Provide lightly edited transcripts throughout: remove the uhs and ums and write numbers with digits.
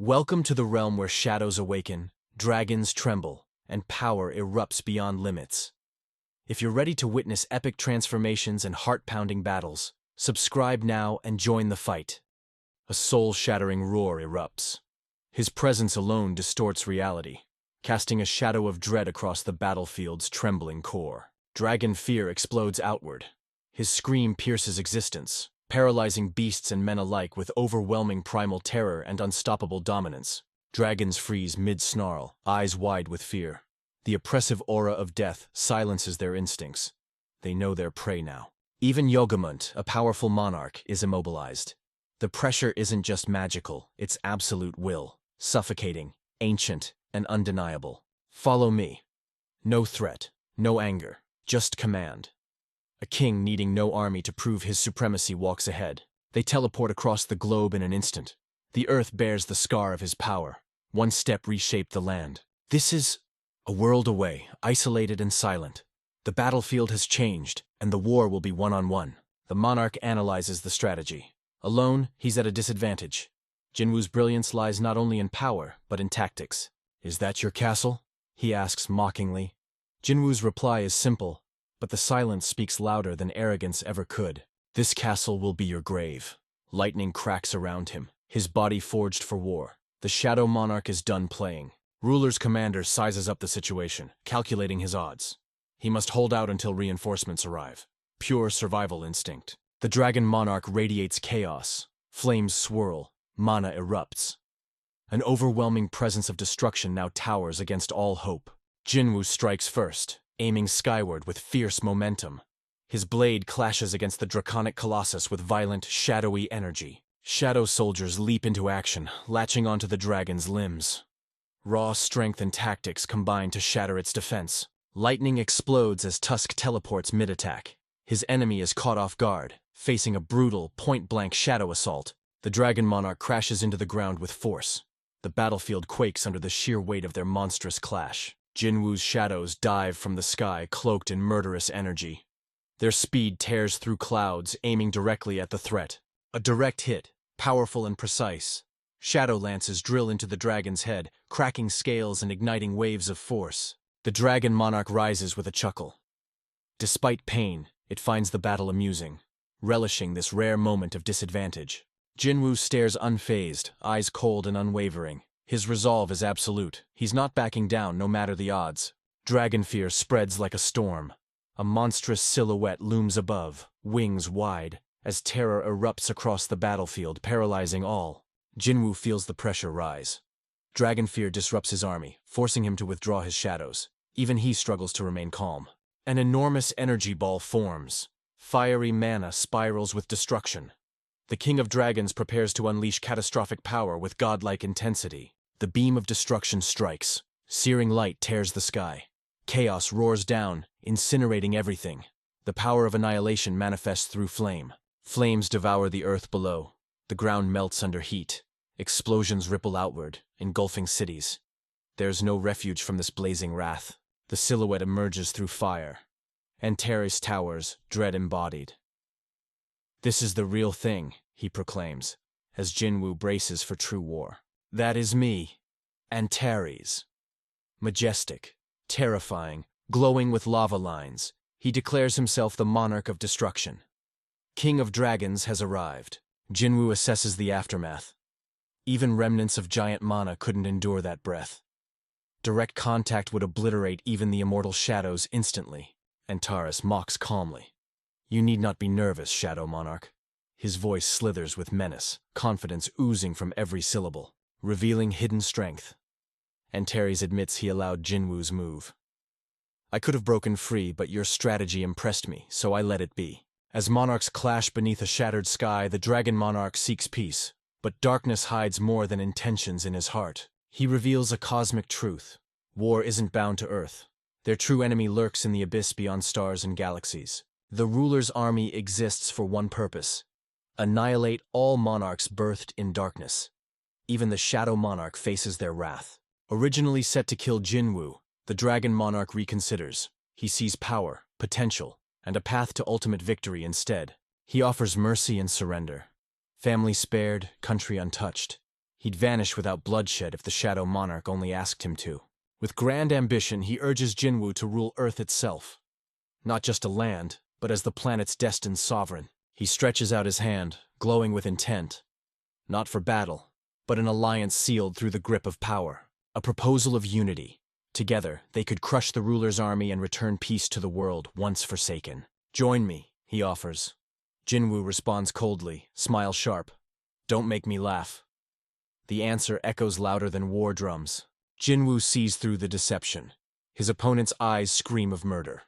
Welcome to the realm where shadows awaken, dragons tremble, and power erupts beyond limits. If you're ready to witness epic transformations and heart-pounding battles, subscribe now and join the fight. A soul-shattering roar erupts. His presence alone distorts reality, casting a shadow of dread across the battlefield's trembling core. Dragon fear explodes outward. His scream pierces existence, paralyzing beasts and men alike with overwhelming primal terror and unstoppable dominance. Dragons freeze mid-snarl, eyes wide with fear. The oppressive aura of death silences their instincts. They know their prey now. Even Yogamont, a powerful monarch, is immobilized. The pressure isn't just magical, it's absolute will, suffocating, ancient, and undeniable. Follow me. No threat, no anger, just command. A king needing no army to prove his supremacy walks ahead. They teleport across the globe in an instant. The earth bears the scar of his power. One step reshaped the land. This is a world away, isolated and silent. The battlefield has changed, and the war will be one-on-one. The monarch analyzes the strategy. Alone, he's at a disadvantage. Jinwoo's brilliance lies not only in power, but in tactics. "Is that your castle?" he asks mockingly. Jinwoo's reply is simple, but the silence speaks louder than arrogance ever could. "This castle will be your grave." Lightning cracks around him, his body forged for war. The Shadow Monarch is done playing. Ruler's commander sizes up the situation, calculating his odds. He must hold out until reinforcements arrive. Pure survival instinct. The Dragon Monarch radiates chaos. Flames swirl, mana erupts. An overwhelming presence of destruction now towers against all hope. Jinwoo strikes first, aiming skyward with fierce momentum. His blade clashes against the draconic colossus with violent, shadowy energy. Shadow soldiers leap into action, latching onto the dragon's limbs. Raw strength and tactics combine to shatter its defense. Lightning explodes as Tusk teleports mid-attack. His enemy is caught off guard, facing a brutal, point-blank shadow assault. The Dragon Monarch crashes into the ground with force. The battlefield quakes under the sheer weight of their monstrous clash. Jinwoo's shadows dive from the sky, cloaked in murderous energy. Their speed tears through clouds, aiming directly at the threat. A direct hit, powerful and precise. Shadow lances drill into the dragon's head, cracking scales and igniting waves of force. The Dragon Monarch rises with a chuckle. Despite pain, it finds the battle amusing, relishing this rare moment of disadvantage. Jinwoo stares unfazed, eyes cold and unwavering. His resolve is absolute. He's not backing down no matter the odds. Dragon fear spreads like a storm. A monstrous silhouette looms above, wings wide, as terror erupts across the battlefield, paralyzing all. Jinwoo feels the pressure rise. Dragon fear disrupts his army, forcing him to withdraw his shadows. Even he struggles to remain calm. An enormous energy ball forms. Fiery mana spirals with destruction. The King of Dragons prepares to unleash catastrophic power with godlike intensity. The beam of destruction strikes. Searing light tears the sky. Chaos roars down, incinerating everything. The power of annihilation manifests through flame. Flames devour the earth below. The ground melts under heat. Explosions ripple outward, engulfing cities. There's no refuge from this blazing wrath. The silhouette emerges through fire. Antares towers, dread embodied. "This is the real thing," he proclaims, as Jinwoo braces for true war. "That is me, Antares." Majestic, terrifying, glowing with lava lines, he declares himself the monarch of destruction. King of Dragons has arrived. Jinwoo assesses the aftermath. Even remnants of giant mana couldn't endure that breath. Direct contact would obliterate even the immortal shadows instantly. Antares mocks calmly. "You need not be nervous, Shadow Monarch." His voice slithers with menace, confidence oozing from every syllable, revealing hidden strength. Antares admits he allowed Jinwoo's move. "I could have broken free, but your strategy impressed me, so I let it be." As monarchs clash beneath a shattered sky, the Dragon Monarch seeks peace. But darkness hides more than intentions in his heart. He reveals a cosmic truth. War isn't bound to Earth. Their true enemy lurks in the abyss beyond stars and galaxies. The ruler's army exists for one purpose: annihilate all monarchs birthed in darkness. Even the Shadow Monarch faces their wrath. Originally set to kill Jinwoo, the Dragon Monarch reconsiders. He sees power, potential, and a path to ultimate victory instead. He offers mercy and surrender. Family spared, country untouched. He'd vanish without bloodshed if the Shadow Monarch only asked him to. With grand ambition, he urges Jinwoo to rule Earth itself. Not just a land, but as the planet's destined sovereign. He stretches out his hand, glowing with intent. Not for battle, but an alliance sealed through the grip of power. A proposal of unity. Together, they could crush the ruler's army and return peace to the world once forsaken. Join me, he offers. Jinwoo responds coldly, smile sharp. Don't make me laugh. The answer echoes louder than war drums. Jinwoo sees through the deception. His opponent's eyes scream of murder.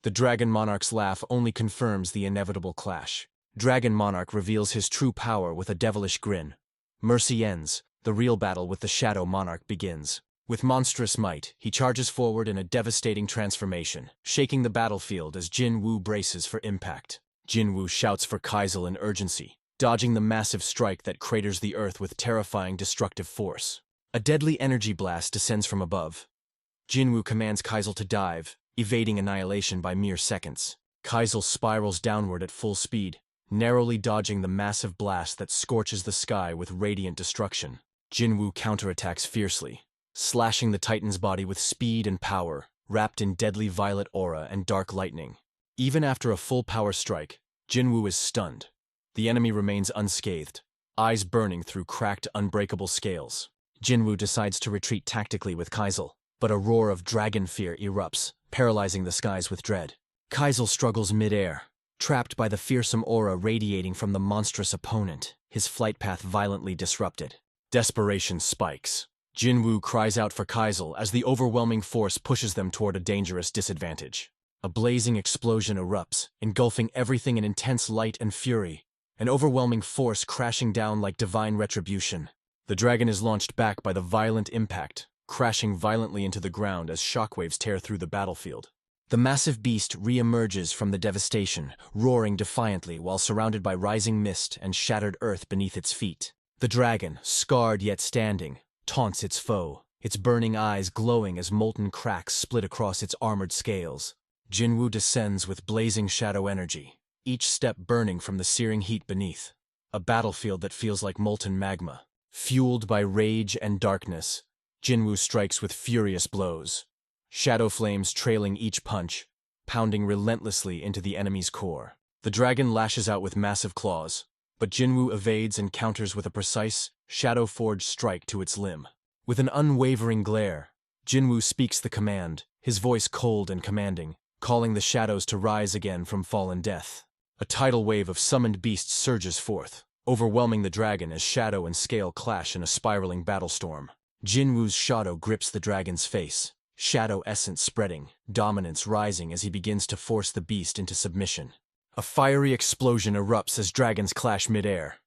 The Dragon Monarch's laugh only confirms the inevitable clash. Dragon Monarch reveals his true power with a devilish grin. Mercy ends. The real battle with the Shadow Monarch begins. With monstrous might, he charges forward in a devastating transformation, shaking the battlefield as Jinwoo braces for impact. Jinwoo shouts for Kaisel in urgency, dodging the massive strike that craters the earth with terrifying destructive force. A deadly energy blast descends from above. Jinwoo commands Kaisel to dive, evading annihilation by mere seconds. Kaisel spirals downward at full speed, narrowly dodging the massive blast that scorches the sky with radiant destruction. Jinwoo counterattacks fiercely, slashing the Titan's body with speed and power, wrapped in deadly violet aura and dark lightning. Even after a full power strike, Jinwoo is stunned. The enemy remains unscathed, eyes burning through cracked, unbreakable scales. Jinwoo decides to retreat tactically with Kaisel, but a roar of dragon fear erupts, paralyzing the skies with dread. Kaisel struggles mid-air, trapped by the fearsome aura radiating from the monstrous opponent, his flight path violently disrupted. Desperation spikes. Jinwoo cries out for Kaisel as the overwhelming force pushes them toward a dangerous disadvantage. A blazing explosion erupts, engulfing everything in intense light and fury, an overwhelming force crashing down like divine retribution. The dragon is launched back by the violent impact, crashing violently into the ground as shockwaves tear through the battlefield. The massive beast re-emerges from the devastation, roaring defiantly while surrounded by rising mist and shattered earth beneath its feet. The dragon, scarred yet standing, taunts its foe, its burning eyes glowing as molten cracks split across its armored scales. Jinwoo descends with blazing shadow energy, each step burning from the searing heat beneath. A battlefield that feels like molten magma. Fueled by rage and darkness, Jinwoo strikes with furious blows, shadow flames trailing each punch, pounding relentlessly into the enemy's core. The dragon lashes out with massive claws, but Jinwoo evades and counters with a precise, shadow-forged strike to its limb. With an unwavering glare, Jinwoo speaks the command, his voice cold and commanding, calling the shadows to rise again from fallen death. A tidal wave of summoned beasts surges forth, overwhelming the dragon as shadow and scale clash in a spiraling battlestorm. Jinwoo's shadow grips the dragon's face, shadow essence spreading, dominance rising as he begins to force the beast into submission. A fiery explosion erupts as dragons clash mid-air.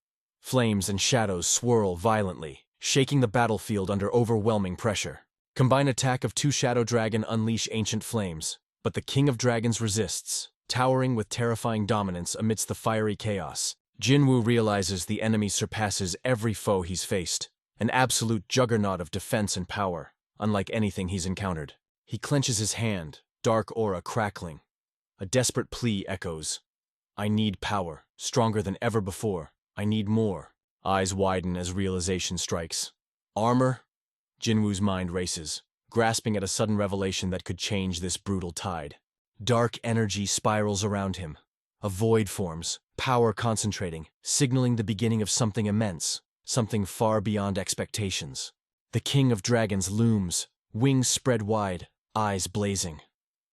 Flames and shadows swirl violently, shaking the battlefield under overwhelming pressure. Combined attack of two shadow dragon unleash ancient flames, but the King of Dragons resists, towering with terrifying dominance amidst the fiery chaos. Jinwoo realizes the enemy surpasses every foe he's faced, an absolute juggernaut of defense and power, unlike anything he's encountered. He clenches his hand, dark aura crackling. A desperate plea echoes. I need power, stronger than ever before. I need more. Eyes widen as realization strikes. Armor? Jinwoo's mind races, grasping at a sudden revelation that could change this brutal tide. Dark energy spirals around him. A void forms, power concentrating, signaling the beginning of something immense, something far beyond expectations. The King of Dragons looms, wings spread wide, eyes blazing.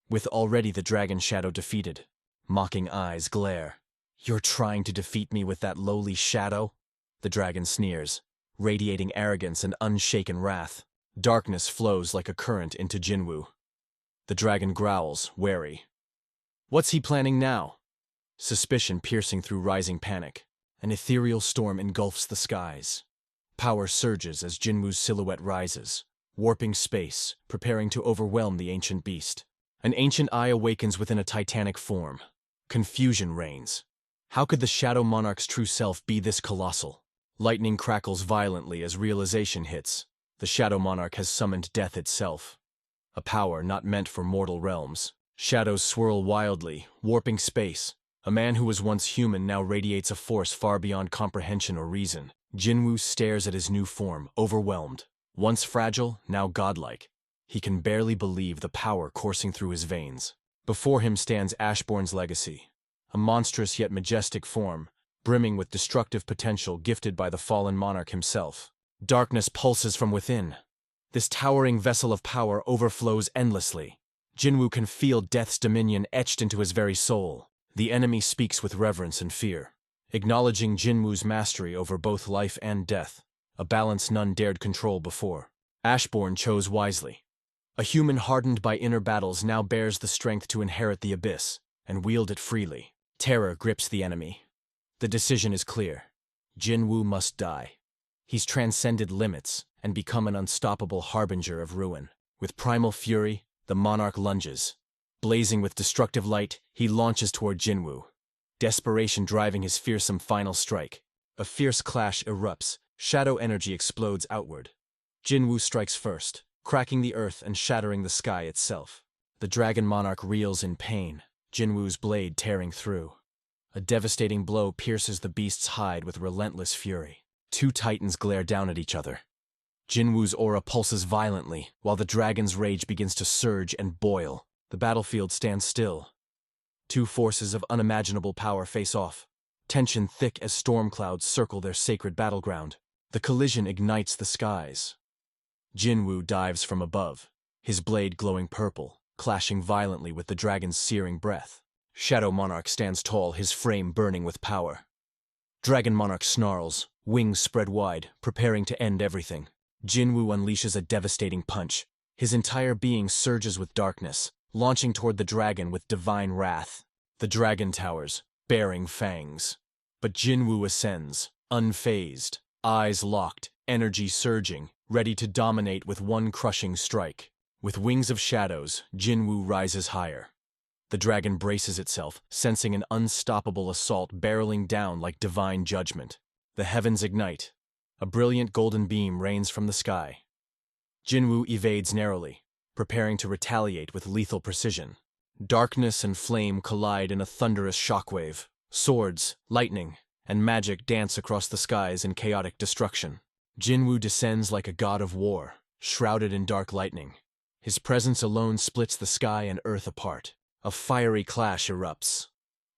With already the dragon shadow defeated, mocking eyes glare. You're trying to defeat me with that lowly shadow? The dragon sneers, radiating arrogance and unshaken wrath. Darkness flows like a current into Jinwoo. The dragon growls, wary. What's he planning now? Suspicion piercing through rising panic. An ethereal storm engulfs the skies. Power surges as Jinwoo's silhouette rises, warping space, preparing to overwhelm the ancient beast. An ancient eye awakens within a titanic form. Confusion reigns. How could the Shadow Monarch's true self be this colossal? Lightning crackles violently as realization hits. The Shadow Monarch has summoned death itself. A power not meant for mortal realms. Shadows swirl wildly, warping space. A man who was once human now radiates a force far beyond comprehension or reason. Jinwoo stares at his new form, overwhelmed. Once fragile, now godlike. He can barely believe the power coursing through his veins. Before him stands Ashbourne's legacy, a monstrous yet majestic form, brimming with destructive potential gifted by the fallen monarch himself. Darkness pulses from within. This towering vessel of power overflows endlessly. Jinwoo can feel death's dominion etched into his very soul. The enemy speaks with reverence and fear, acknowledging Jinwoo's mastery over both life and death, a balance none dared control before. Ashbourne chose wisely. A human hardened by inner battles now bears the strength to inherit the abyss and wield it freely. Terror grips the enemy. The decision is clear. Jinwoo must die. He's transcended limits and become an unstoppable harbinger of ruin. With primal fury, the monarch lunges. Blazing with destructive light, he launches toward Jinwoo, desperation driving his fearsome final strike. A fierce clash erupts, shadow energy explodes outward. Jinwoo strikes first, cracking the earth and shattering the sky itself. The Dragon Monarch reels in pain, Jinwoo's blade tearing through. A devastating blow pierces the beast's hide with relentless fury. Two titans glare down at each other. Jinwoo's aura pulses violently, while the dragon's rage begins to surge and boil. The battlefield stands still. Two forces of unimaginable power face off, tension thick as storm clouds circle their sacred battleground. The collision ignites the skies. Jinwoo dives from above, his blade glowing purple, clashing violently with the dragon's searing breath. Shadow Monarch stands tall, his frame burning with power. Dragon Monarch snarls, wings spread wide, preparing to end everything. Jinwoo unleashes a devastating punch. His entire being surges with darkness, launching toward the dragon with divine wrath. The dragon towers, bearing fangs. But Jinwoo ascends, unfazed, eyes locked, energy surging, ready to dominate with one crushing strike. With wings of shadows, Jinwoo rises higher. The dragon braces itself, sensing an unstoppable assault barreling down like divine judgment. The heavens ignite. A brilliant golden beam rains from the sky. Jinwoo evades narrowly, preparing to retaliate with lethal precision. Darkness and flame collide in a thunderous shockwave. Swords, lightning, and magic dance across the skies in chaotic destruction. Jinwoo descends like a god of war, shrouded in dark lightning. His presence alone splits the sky and earth apart. A fiery clash erupts.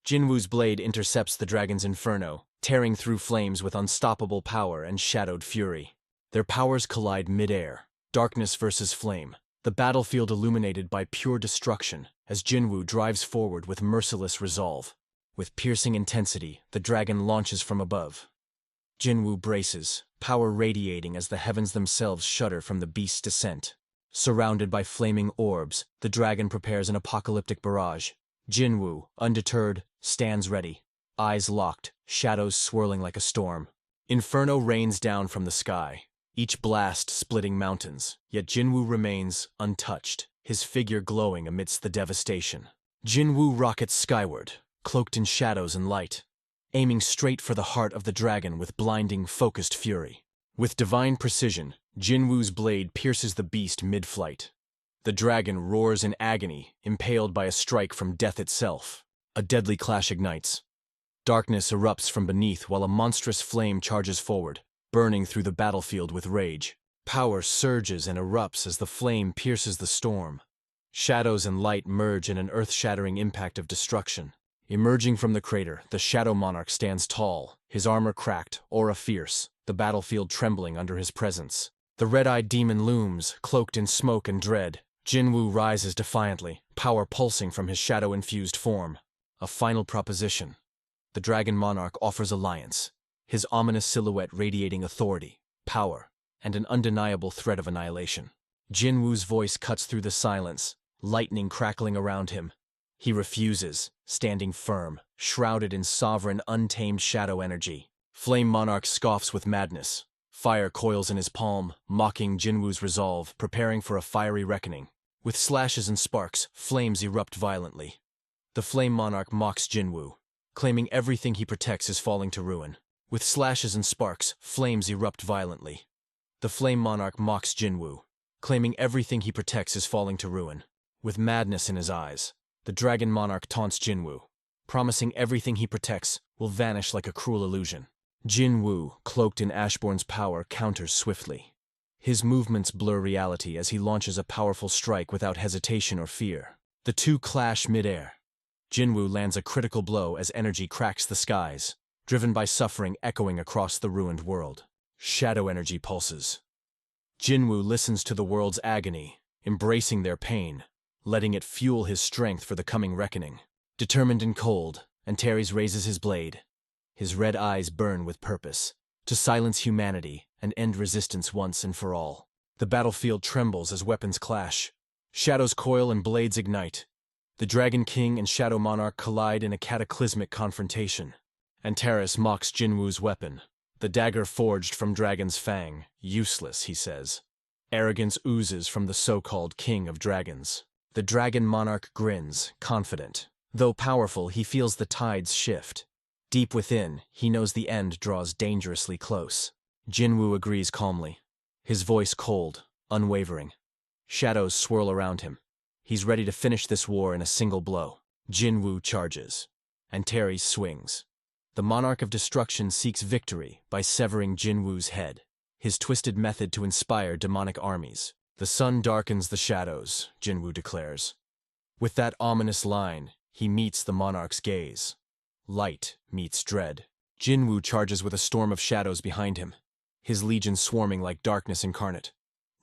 Jinwoo's blade intercepts the dragon's inferno, tearing through flames with unstoppable power and shadowed fury. Their powers collide mid-air, darkness versus flame, the battlefield illuminated by pure destruction as Jinwoo drives forward with merciless resolve. With piercing intensity, the dragon launches from above. Jinwoo braces, power radiating as the heavens themselves shudder from the beast's descent. Surrounded by flaming orbs, the dragon prepares an apocalyptic barrage. Jinwoo, undeterred, stands ready, eyes locked, shadows swirling like a storm. Inferno rains down from the sky, each blast splitting mountains, yet Jinwoo remains untouched, his figure glowing amidst the devastation. Jinwoo rockets skyward, cloaked in shadows and light, aiming straight for the heart of the dragon with blinding, focused fury. With divine precision, Jinwoo's blade pierces the beast mid-flight. The dragon roars in agony, impaled by a strike from death itself. A deadly clash ignites. Darkness erupts from beneath while a monstrous flame charges forward, burning through the battlefield with rage. Power surges and erupts as the flame pierces the storm. Shadows and light merge in an earth-shattering impact of destruction. Emerging from the crater, the Shadow Monarch stands tall, his armor cracked, aura fierce, the battlefield trembling under his presence. The red-eyed demon looms, cloaked in smoke and dread. Jinwoo rises defiantly, power pulsing from his shadow-infused form. A final proposition. The Dragon Monarch offers alliance, his ominous silhouette radiating authority, power, and an undeniable threat of annihilation. Jinwoo's voice cuts through the silence, lightning crackling around him. He refuses, standing firm, shrouded in sovereign, untamed shadow energy. Flame Monarch scoffs with madness. Fire coils in his palm, mocking Jinwoo's resolve, preparing for a fiery reckoning. With slashes and sparks, flames erupt violently. The Flame Monarch mocks Jinwoo, claiming everything he protects is falling to ruin. With slashes and sparks, flames erupt violently. The Flame Monarch mocks Jinwoo, claiming everything he protects is falling to ruin. With madness in his eyes, the Dragon Monarch taunts Jinwoo, promising everything he protects will vanish like a cruel illusion. Jinwoo, cloaked in Ashbourne's power, counters swiftly. His movements blur reality as he launches a powerful strike without hesitation or fear. The two clash mid-air. Jinwoo lands a critical blow as energy cracks the skies, driven by suffering echoing across the ruined world. Shadow energy pulses. Jinwoo listens to the world's agony, embracing their pain, letting it fuel his strength for the coming reckoning. Determined and cold, Antares raises his blade. His red eyes burn with purpose, to silence humanity and end resistance once and for all. The battlefield trembles as weapons clash. Shadows coil and blades ignite. The Dragon King and Shadow Monarch collide in a cataclysmic confrontation. Antares mocks Jinwoo's weapon, the dagger forged from Dragon's fang. Useless, he says. Arrogance oozes from the so-called King of Dragons. The Dragon Monarch grins, confident. Though powerful, he feels the tides shift. Deep within, he knows the end draws dangerously close. Jinwoo agrees calmly, his voice cold, unwavering. Shadows swirl around him. He's ready to finish this war in a single blow. Jinwoo charges. Antares swings. The Monarch of Destruction seeks victory by severing Jinwoo's head, his twisted method to inspire demonic armies. The sun darkens the shadows, Jinwoo declares. With that ominous line, he meets the Monarch's gaze. Light meets dread. Jinwoo charges with a storm of shadows behind him, his legion swarming like darkness incarnate,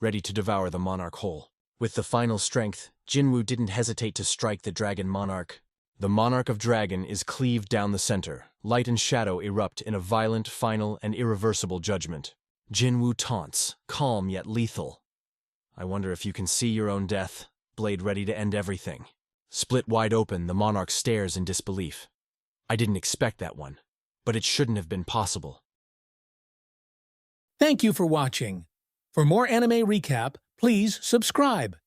ready to devour the Monarch whole. With the final strength, Jinwoo didn't hesitate to strike the Dragon Monarch. The Monarch of Dragon is cleaved down the center. Light and shadow erupt in a violent, final, and irreversible judgment. Jinwoo taunts, calm yet lethal. I wonder if you can see your own death, blade ready to end everything. Split wide open, the Monarch stares in disbelief. I didn't expect that one, but it shouldn't have been possible. Thank you for watching. For more anime recap, please subscribe.